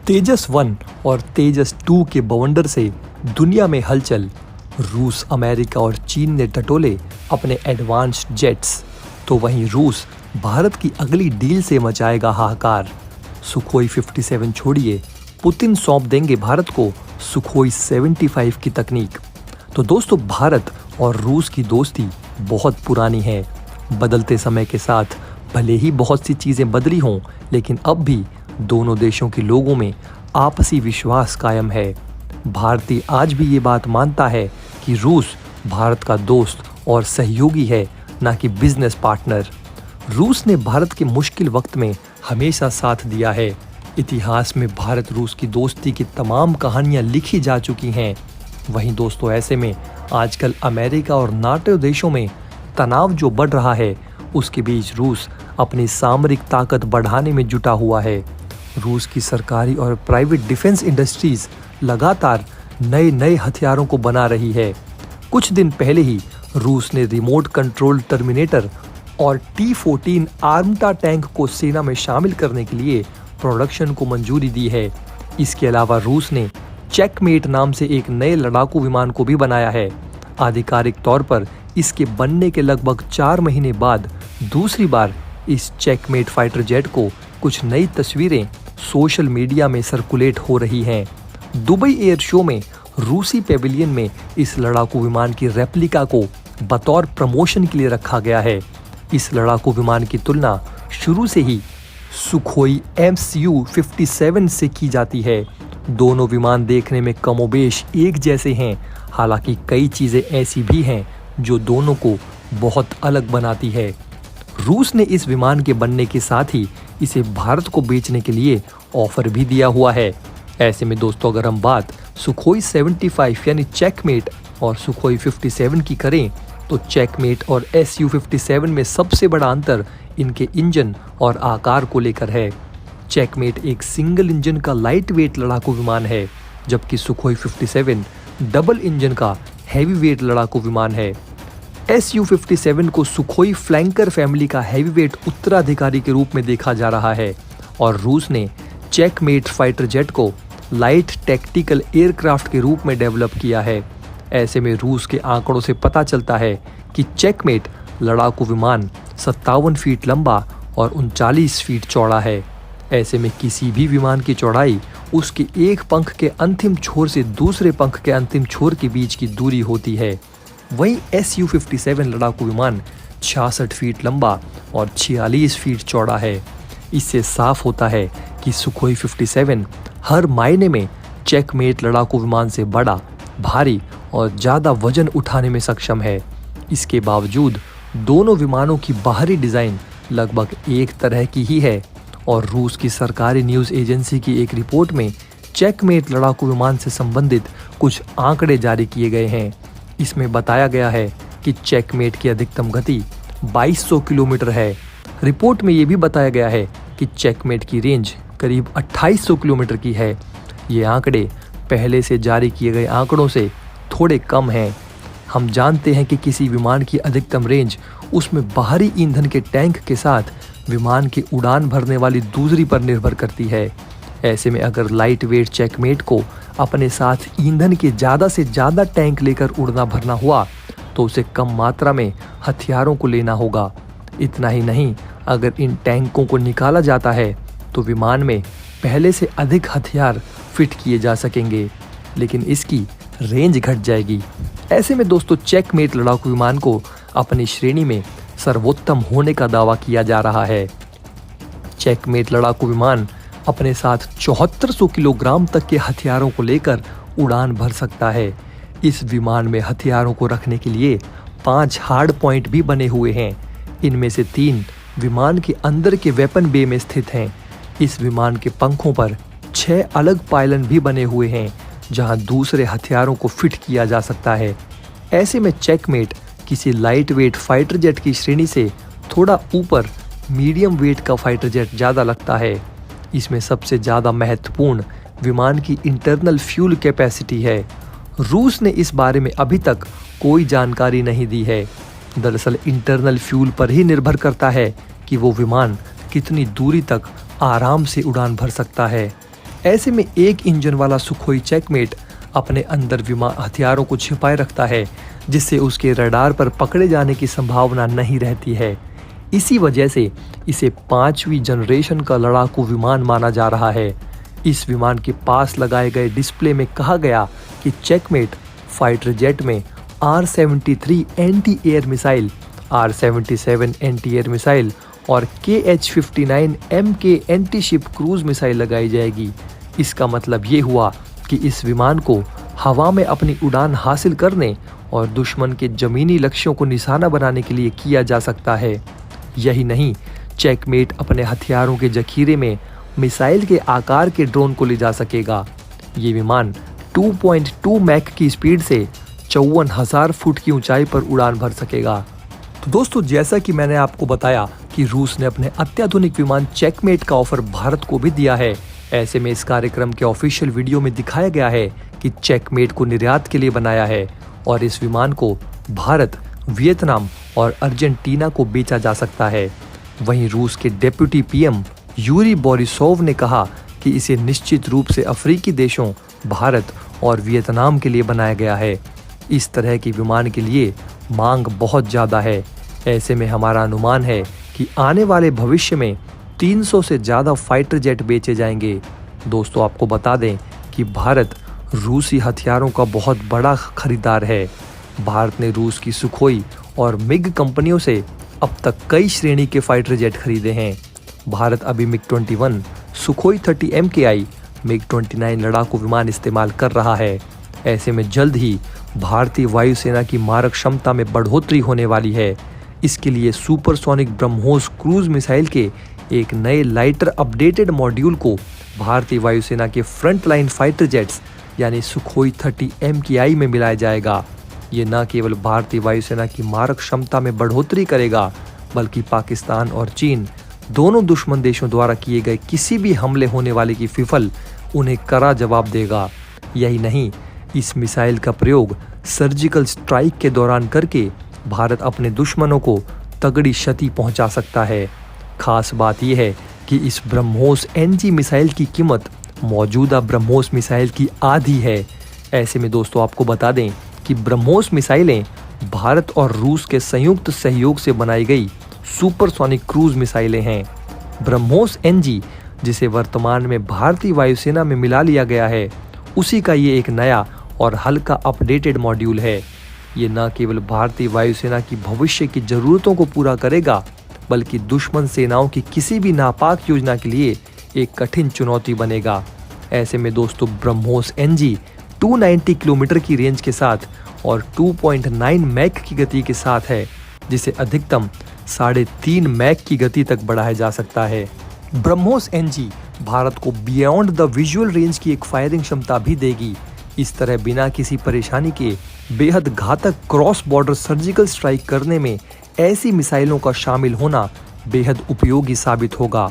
तेजस 1 और तेजस 2 के बवंडर से दुनिया में हलचल। रूस, अमेरिका और चीन ने टटोले अपने एडवांस्ड जेट्स, तो वहीं रूस भारत की अगली डील से मचाएगा हाहाकार। सुखोई 57 छोड़िए, पुतिन सौंप देंगे भारत को सुखोई 75 की तकनीक। तो दोस्तों, भारत और रूस की दोस्ती बहुत पुरानी है। बदलते समय के साथ भले ही बहुत सी चीज़ें बदली हों, लेकिन अब भी दोनों देशों के लोगों में आपसी विश्वास कायम है। भारतीय आज भी ये बात मानता है कि रूस भारत का दोस्त और सहयोगी है, ना कि बिजनेस पार्टनर। रूस ने भारत के मुश्किल वक्त में हमेशा साथ दिया है। इतिहास में भारत रूस की दोस्ती की तमाम कहानियां लिखी जा चुकी हैं। वहीं दोस्तों, ऐसे में आजकल अमेरिका और नाटो देशों में तनाव जो बढ़ रहा है, उसके बीच रूस अपनी सामरिक ताकत बढ़ाने में जुटा हुआ है। रूस की सरकारी और प्राइवेट डिफेंस इंडस्ट्रीज लगातार नए हथियारों को बना रही है। कुछ दिन पहले ही रूस ने रिमोट कंट्रोल टर्मिनेटर और T-14 आर्मटा टैंक को सेना में शामिल करने के लिए प्रोडक्शन को मंजूरी दी है। इसके अलावा रूस ने चेकमेट नाम से एक नए लड़ाकू विमान को भी बनाया है। आधिकारिक तौर पर इसके बनने के लगभग 4 महीने बाद दूसरी बार इस चेकमेट फाइटर जेट को कुछ नई तस्वीरें सोशल मीडिया में सर्कुलेट हो रही हैं। दुबई एयर शो में रूसी पेविलियन में इस लड़ाकू विमान की रेप्लिका को बतौर प्रमोशन के लिए रखा गया है। इस लड़ाकू विमान की तुलना शुरू से ही सुखोई Su-57 से की जाती है। दोनों विमान देखने में कमोबेश एक जैसे हैं, हालांकि कई चीज़ें ऐसी भी हैं जो दोनों को बहुत अलग बनाती है। रूस ने इस विमान के बनने के साथ ही इसे भारत को बेचने के लिए ऑफर भी दिया हुआ है। ऐसे में दोस्तों, अगर हम बात सुखोई 75 यानी चेकमेट और सुखोई 57 की करें, तो चेकमेट और Su-57 में सबसे बड़ा अंतर इनके इंजन और आकार को लेकर है। चेकमेट एक सिंगल इंजन का लाइट वेट लड़ाकू विमान है, जबकि सुखोई 57 डबल इंजन का हैवी वेट लड़ाकू विमान है। Su-57 को सुखोई फ्लैंकर फैमिली का हैवीवेट उत्तराधिकारी के रूप में देखा जा रहा है और रूस ने चेकमेट फाइटर जेट को लाइट टैक्टिकल एयरक्राफ्ट के रूप में डेवलप किया है। ऐसे में रूस के आंकड़ों से पता चलता है कि चेकमेट लड़ाकू विमान 57 फीट लंबा और 39 फीट चौड़ा है। ऐसे में किसी भी विमान की चौड़ाई उसके एक पंख के अंतिम छोर से दूसरे पंख के अंतिम छोर के बीच की दूरी होती है। वहीं Su-57 लड़ाकू विमान 66 फीट लंबा और 46 फीट चौड़ा है। इससे साफ होता है कि सुखोई 57 हर मायने में चेकमेट लड़ाकू विमान से बड़ा, भारी और ज़्यादा वजन उठाने में सक्षम है। इसके बावजूद दोनों विमानों की बाहरी डिज़ाइन लगभग एक तरह की ही है और रूस की सरकारी न्यूज़ एजेंसी की एक रिपोर्ट में चेकमेट लड़ाकू विमान से संबंधित कुछ आंकड़े जारी किए गए हैं। इसमें बताया गया है कि चेकमेट की अधिकतम गति 2200 किलोमीटर है। रिपोर्ट में ये भी बताया गया है कि चेकमेट की रेंज करीब 2800 किलोमीटर की है। ये आंकड़े पहले से जारी किए गए आंकड़ों से थोड़े कम हैं। हम जानते हैं कि किसी विमान की अधिकतम रेंज उसमें बाहरी ईंधन के टैंक के साथ विमान की उड़ान भरने वाली दूसरी पर निर्भर करती है। ऐसे में अगर लाइट वेट चेकमेट को अपने साथ ईंधन के ज़्यादा से ज़्यादा टैंक लेकर उड़ना भरना हुआ, तो उसे कम मात्रा में हथियारों को लेना होगा। इतना ही नहीं, अगर इन टैंकों को निकाला जाता है तो विमान में पहले से अधिक हथियार फिट किए जा सकेंगे, लेकिन इसकी रेंज घट जाएगी। ऐसे में दोस्तों, चेकमेट लड़ाकू विमान को अपनी श्रेणी में सर्वोत्तम होने का दावा किया जा रहा है। चेकमेट लड़ाकू विमान अपने साथ 7400 किलोग्राम तक के हथियारों को लेकर उड़ान भर सकता है। इस विमान में हथियारों को रखने के लिए 5 हार्ड पॉइंट भी बने हुए हैं। इनमें से 3 विमान के अंदर के वेपन बे में स्थित हैं। इस विमान के पंखों पर 6 अलग पायलन भी बने हुए हैं, जहां दूसरे हथियारों को फिट किया जा सकता है। ऐसे में चेकमेट किसी लाइट वेट फाइटर जेट की श्रेणी से थोड़ा ऊपर मीडियम वेट का फाइटर जेट ज़्यादा लगता है। इसमें सबसे ज़्यादा महत्वपूर्ण विमान की इंटरनल फ्यूल कैपेसिटी है। रूस ने इस बारे में अभी तक कोई जानकारी नहीं दी है। दरअसल इंटरनल फ्यूल पर ही निर्भर करता है कि वो विमान कितनी दूरी तक आराम से उड़ान भर सकता है। ऐसे में एक इंजन वाला सुखोई चेकमेट अपने अंदर विमान हथियारों को छिपाए रखता है, जिससे उसके रडार पर पकड़े जाने की संभावना नहीं रहती है। इसी वजह से इसे 5वीं जनरेशन का लड़ाकू विमान माना जा रहा है। इस विमान के पास लगाए गए डिस्प्ले में कहा गया कि चेकमेट फाइटर जेट में R-73 anti air missile, R-77 anti air missile और KH-59 MK anti ship cruise missile लगाई जाएगी। इसका मतलब ये हुआ कि इस विमान को हवा में अपनी उड़ान हासिल करने और दुश्मन के जमीनी लक्ष्यों को निशाना बनाने के लिए किया जा सकता है। यही नहीं, चेकमेट अपने हथियारों के जखीरे में मिसाइल के आकार के ड्रोन को ले जा सकेगा। ये विमान 2.2 मैक की स्पीड से 54,000 फुट की ऊंचाई पर उड़ान भर सकेगा। तो दोस्तों, जैसा कि मैंने आपको बताया कि रूस ने अपने अत्याधुनिक विमान चेकमेट का ऑफर भारत को भी दिया है। ऐसे में इस कार्यक्रम के ऑफिशियल वीडियो में दिखाया गया है कि चेकमेट को निर्यात के लिए बनाया है और इस विमान को भारत, वियतनाम और अर्जेंटीना को बेचा जा सकता है। वहीं रूस के डेप्यूटी पीएम यूरी बोरिसोव ने कहा कि इसे निश्चित रूप से अफ्रीकी देशों भारत और वियतनाम के लिए बनाया गया है। इस तरह की विमान के लिए मांग बहुत ज़्यादा है। ऐसे में हमारा अनुमान है कि आने वाले भविष्य में 300 से ज़्यादा फाइटर जेट बेचे जाएंगे। दोस्तों, आपको बता दें कि भारत रूसी हथियारों का बहुत बड़ा खरीदार है। भारत ने रूस की सुखोई और मिग कंपनियों से अब तक कई श्रेणी के फाइटर जेट खरीदे हैं। भारत अभी मिग-21, सुखोई 30 MKI, मिग-29 लड़ाकू विमान इस्तेमाल कर रहा है। ऐसे में जल्द ही भारतीय वायुसेना की मारक क्षमता में बढ़ोतरी होने वाली है। इसके लिए सुपरसोनिक ब्रह्मोस क्रूज मिसाइल के एक नए लाइटर अपडेटेड मॉड्यूल को भारतीय वायुसेना के फ्रंट लाइन फाइटर जेट्स यानी सुखोई 30 MKI में मिलाया जाएगा। ये न केवल भारतीय वायुसेना की मारक क्षमता में बढ़ोतरी करेगा, बल्कि पाकिस्तान और चीन दोनों दुश्मन देशों द्वारा किए गए किसी भी हमले होने वाले की फिफल उन्हें कड़ा जवाब देगा। यही नहीं, इस मिसाइल का प्रयोग सर्जिकल स्ट्राइक के दौरान करके भारत अपने दुश्मनों को तगड़ी क्षति पहुंचा सकता है। खास बात यह है कि इस ब्रह्मोस NG मिसाइल की कीमत मौजूदा ब्रह्मोस मिसाइल की आधी है। ऐसे में दोस्तों, आपको बता दें कि ब्रह्मोस मिसाइलें भारत और रूस के संयुक्त सहयोग से बनाई गई सुपरसोनिक क्रूज मिसाइलें हैं। ब्रह्मोस NG, जिसे वर्तमान में भारतीय वायुसेना में मिला लिया गया है, उसी का ये एक नया और हल्का अपडेटेड मॉड्यूल है। ये न केवल भारतीय वायुसेना की भविष्य की जरूरतों को पूरा करेगा, बल्कि दुश्मन सेनाओं की किसी भी नापाक योजना के लिए एक कठिन चुनौती बनेगा। ऐसे में दोस्तों, ब्रह्मोस NG 290 किलोमीटर की रेंज के साथ और 2.9 मैक की गति के साथ है, जिसे अधिकतम 3.5 मैक की गति तक बढ़ाया जा सकता है। ब्रह्मोस NG भारत को बियॉन्ड द विजुअल रेंज की एक फायरिंग क्षमता भी देगी। इस तरह बिना किसी परेशानी के बेहद घातक क्रॉस बॉर्डर सर्जिकल स्ट्राइक करने में ऐसी मिसाइलों का शामिल होना बेहद उपयोगी साबित होगा।